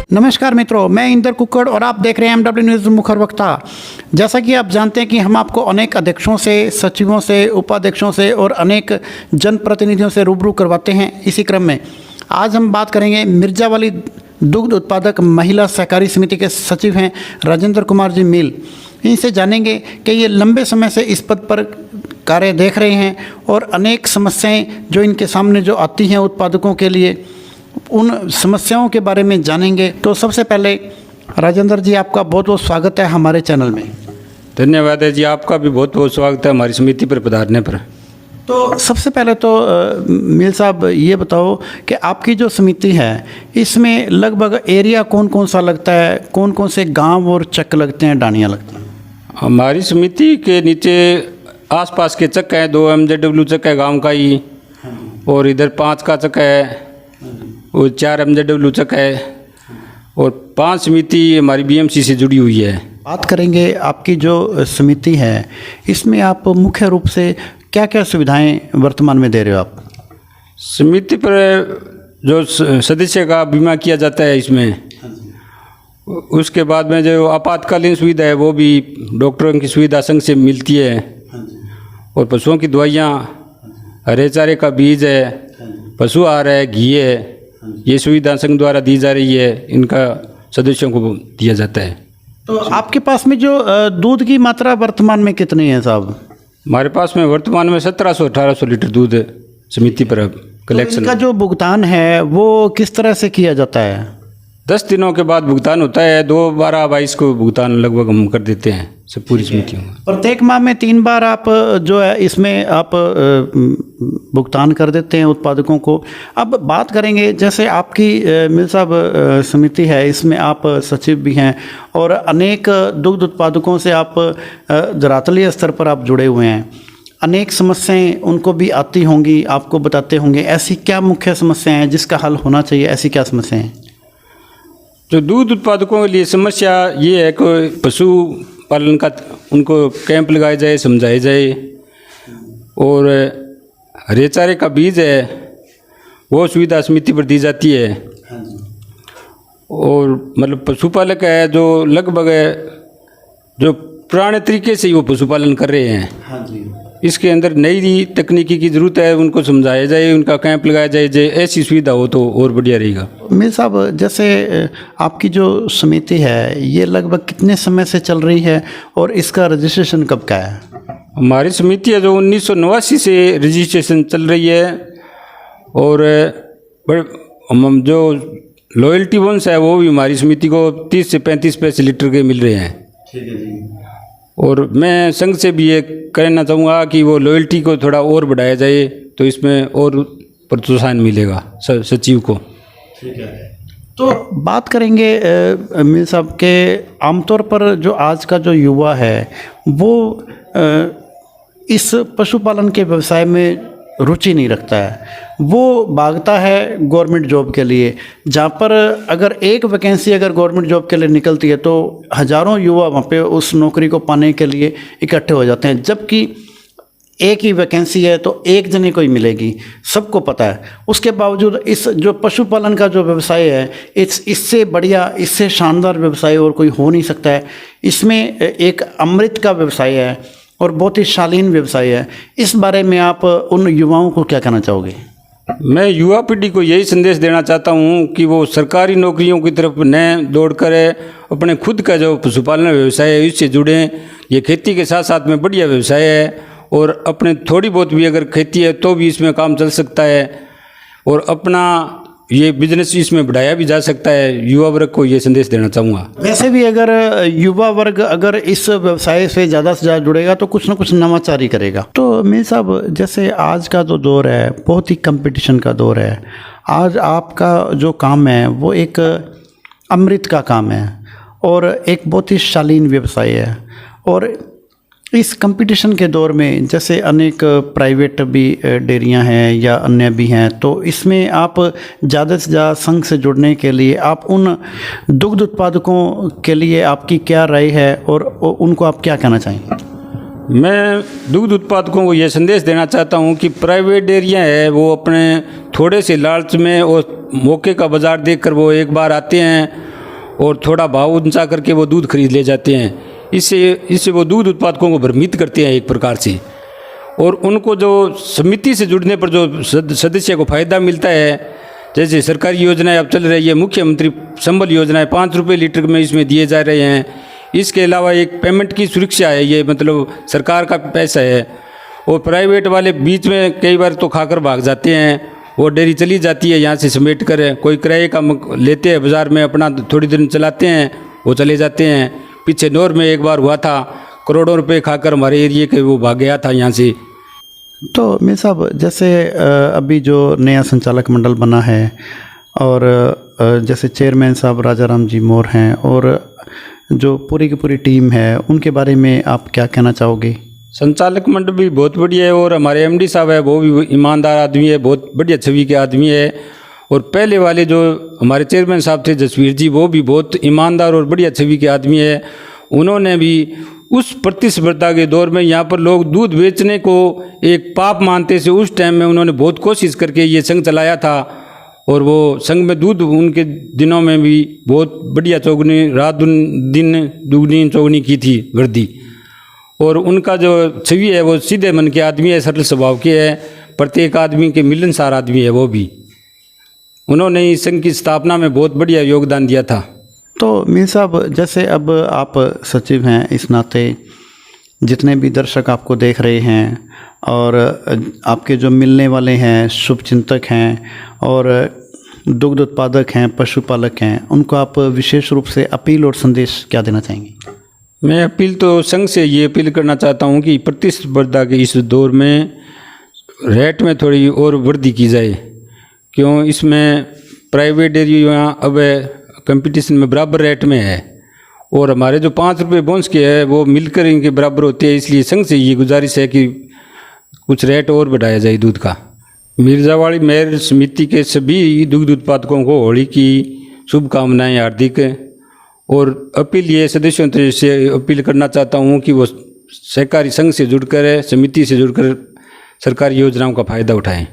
नमस्कार मित्रों, मैं इंदर कुक्कड़ और आप देख रहे हैं एमडब्ल्यू न्यूज़ मुखर वक्ता। जैसा कि आप जानते हैं कि हम आपको अनेक अध्यक्षों से, सचिवों से, उपाध्यक्षों से और अनेक जनप्रतिनिधियों से रूबरू करवाते हैं। इसी क्रम में आज हम बात करेंगे मिर्जावाली दुग्ध उत्पादक महिला सहकारी समिति के सचिव हैं राजेंद्र कुमार जी मील। इनसे जानेंगे कि ये लंबे समय से इस पद पर कार्य देख रहे हैं और अनेक समस्याएं जो इनके सामने जो आती हैं उत्पादकों के लिए, उन समस्याओं के बारे में जानेंगे। तो सबसे पहले राजेंद्र जी, आपका बहुत बहुत स्वागत है हमारे चैनल में। धन्यवाद है जी, आपका भी बहुत बहुत स्वागत है हमारी समिति पर पधारने पर। तो सबसे पहले तो मील साहब ये बताओ कि आपकी जो समिति है इसमें लगभग एरिया कौन कौन सा लगता है, कौन कौन से गांव और चक लगते हैं, डानियाँ लगती हैं? हमारी समिति के नीचे आसपास के चक हैं, 2 MZW चक है गांव का ही, और इधर 5 का चक है और 4 MZW चक है, और 5 समिति हमारी BMC से जुड़ी हुई है। बात करेंगे आपकी जो समिति है इसमें आप मुख्य रूप से क्या क्या सुविधाएं वर्तमान में दे रहे हो आप? समिति पर जो सदस्य का बीमा किया जाता है इसमें, उसके बाद में जो आपातकालीन सुविधा है वो भी डॉक्टरों की सुविधा संघ से मिलती है, और पशुओं की दवाइयाँ, हरे चारे का बीज है, पशु आहार है, घी है, ये सुविधा संघ द्वारा दी जा रही है, इनका सदस्यों को दिया जाता है। तो आपके पास में जो दूध की मात्रा वर्तमान में कितनी है साहब? हमारे पास में वर्तमान में 1700-1800 लीटर दूध समिति पर कलेक्शन। तो इनका जो भुगतान है वो किस तरह से किया जाता है? 10 दिनों के बाद भुगतान होता है, 2/12/22 को भुगतान लगभग हम कर देते हैं सब पूरी समितियों में। प्रत्येक माह में 3 बार आप जो है इसमें आप भुगतान कर देते हैं उत्पादकों को। अब बात करेंगे जैसे आपकी मिल साहब समिति है, इसमें आप सचिव भी हैं और अनेक दुग्ध उत्पादकों से आप धरातलीय स्तर पर आप जुड़े हुए हैं। अनेक समस्याएं उनको भी आती होंगी, आपको बताते होंगे। ऐसी क्या मुख्य समस्याएं हैं जिसका हल होना चाहिए? ऐसी क्या समस्याएं हैं? जो दूध उत्पादकों के लिए समस्या ये है कि पशु पालन का उनको कैंप लगाए जाए, समझाए जाए, और हरे चारे का बीज है वो सुविधा समिति पर दी जाती है। और मतलब पशुपालक है जो लगभग जो पुराने तरीके से ही वो पशुपालन कर रहे हैं, इसके अंदर नई तकनीकी की ज़रूरत है, उनको समझाया जाए, उनका कैंप लगाया जाए, ऐसी सुविधा हो तो और बढ़िया रहेगा। मीर साहब, जैसे आपकी जो समिति है ये लगभग कितने समय से चल रही है और इसका रजिस्ट्रेशन कब का है? हमारी समिति है जो 1989 से रजिस्ट्रेशन चल रही है, और हम जो लॉयल्टी बोनस है वो भी हमारी समिति को 30 से 35 पैसे लीटर के मिल रहे हैं। ठीक है जी। और मैं संघ से भी ये कहना चाहूँगा कि वो लॉयल्टी को थोड़ा और बढ़ाया जाए तो इसमें और प्रोत्साहन मिलेगा सचिव को। ठीक है। तो बात करेंगे मीर साहब के, आमतौर पर जो आज का जो युवा है वो इस पशुपालन के व्यवसाय में रुचि नहीं रखता है, वो भागता है गवर्नमेंट जॉब के लिए, जहाँ पर अगर एक वैकेंसी अगर गवर्नमेंट जॉब के लिए निकलती है तो हज़ारों युवा वहाँ पे उस नौकरी को पाने के लिए इकट्ठे हो जाते हैं, जबकि एक ही वैकेंसी है तो एक जने को ही मिलेगी, सबको पता है। उसके बावजूद इस जो पशुपालन का जो व्यवसाय है, इससे बढ़िया, इससे शानदार व्यवसाय और कोई हो नहीं सकता है। इसमें एक अमृत का व्यवसाय है और बहुत ही शालीन व्यवसाय है। इस बारे में आप उन युवाओं को क्या कहना चाहोगे? मैं युवा पीढ़ी को यही संदेश देना चाहता हूँ कि वो सरकारी नौकरियों की तरफ न दौड़ कर अपने खुद का जो पशुपालन व्यवसाय है इससे जुड़ें। ये खेती के साथ साथ में बढ़िया व्यवसाय है, और अपने थोड़ी बहुत भी अगर खेती है तो भी इसमें काम चल सकता है, और अपना ये बिजनेस इसमें बढ़ाया भी जा सकता है। युवा वर्ग को ये संदेश देना चाहूँगा। वैसे भी अगर युवा वर्ग अगर इस व्यवसाय से ज़्यादा जुड़ेगा तो कुछ ना कुछ नवाचार ही करेगा। तो मीर साहब, जैसे आज का जो दौर है बहुत ही कंपटीशन का दौर है। आज आपका जो काम है वो एक अमृत का काम है और एक बहुत ही शालीन व्यवसाय है, और इस कंपटीशन के दौर में जैसे अनेक प्राइवेट भी डेयरियां हैं या अन्य भी हैं, तो इसमें आप ज़्यादा से ज़्यादा संघ से जुड़ने के लिए आप उन दुग्ध उत्पादकों के लिए आपकी क्या राय है और उनको आप क्या कहना चाहेंगे? मैं दुग्ध उत्पादकों को यह संदेश देना चाहता हूं कि प्राइवेट डेयरियां है वो अपने थोड़े से लालच में और मौके का बाज़ार देखकर वो एक बार आते हैं और थोड़ा भाव ऊंचा करके वो दूध खरीद ले जाते हैं। इससे वो दूध उत्पादकों को भ्रमित करते हैं एक प्रकार से। और उनको जो समिति से जुड़ने पर जो सदस्य को फ़ायदा मिलता है, जैसे सरकारी योजनाएं अब चल रही है, मुख्यमंत्री संबल योजनाएं 5 रुपये लीटर में इसमें दिए जा रहे हैं। इसके अलावा एक पेमेंट की सुरक्षा है, ये मतलब सरकार का पैसा है। और प्राइवेट वाले बीच में कई बार तो खाकर भाग जाते हैं, वो डेयरी चली जाती है यहाँ से समेट कर, कोई किराए का लेते हैं बाज़ार में, अपना थोड़ी दिन चलाते हैं, वो चले जाते हैं। पीछे नौर में एक बार हुआ था, करोड़ों रुपए खाकर हमारे एरिए के वो भाग गया था यहाँ से। तो मीर साहब, जैसे अभी जो नया संचालक मंडल बना है और जैसे चेयरमैन साहब राजा राम जी मोर हैं और जो पूरी की पूरी टीम है, उनके बारे में आप क्या कहना चाहोगे? संचालक मंडल भी बहुत बढ़िया है और हमारे एमडी साहब है वो भी ईमानदार आदमी है, बहुत बढ़िया छवि के आदमी है। और पहले वाले जो हमारे चेयरमैन साहब थे जसवीर जी, वो भी बहुत ईमानदार और बढ़िया छवि के आदमी है। उन्होंने भी उस प्रतिस्पर्धा के दौर में यहाँ पर लोग दूध बेचने को एक पाप मानते से, उस टाइम में उन्होंने बहुत कोशिश करके ये संघ चलाया था। और वो संघ में दूध उनके दिनों में भी बहुत बढ़िया चौगनी, रात दिन दुगनी चौगनी की थी वृद्धि। और उनका जो छवि है वो सीधे मन के आदमी है, सरल स्वभाव के है, प्रत्येक आदमी के मिलनसार आदमी है वो भी। उन्होंने इस संघ की स्थापना में बहुत बढ़िया योगदान दिया था। तो मीर साहब, जैसे अब आप सचिव हैं, इस नाते जितने भी दर्शक आपको देख रहे हैं और आपके जो मिलने वाले हैं, शुभचिंतक हैं और दुग्ध उत्पादक हैं, पशुपालक हैं, उनको आप विशेष रूप से अपील और संदेश क्या देना चाहेंगे? मैं अपील तो संघ से ये अपील करना चाहता हूँ कि प्रतिस्पर्धा के इस दौर में रेट में थोड़ी और वृद्धि की जाए। क्यों, इसमें प्राइवेट डेयरियाँ अब कंपटीशन में बराबर रेट में है और हमारे जो 5 रुपये बोन्स के है वो मिलकर इनके बराबर होते हैं। इसलिए संघ से ये गुजारिश है कि कुछ रेट और बढ़ाया जाए दूध का। मिर्जावाड़ी मेयर समिति के सभी दुग्ध उत्पादकों को होली की शुभकामनाएं हार्दिक। और अपील ये सदस्यों से अपील करना चाहता हूँ कि वो सहकारी संघ से जुड़कर, समिति से जुड़कर सरकारी योजनाओं का फ़ायदा उठाएं।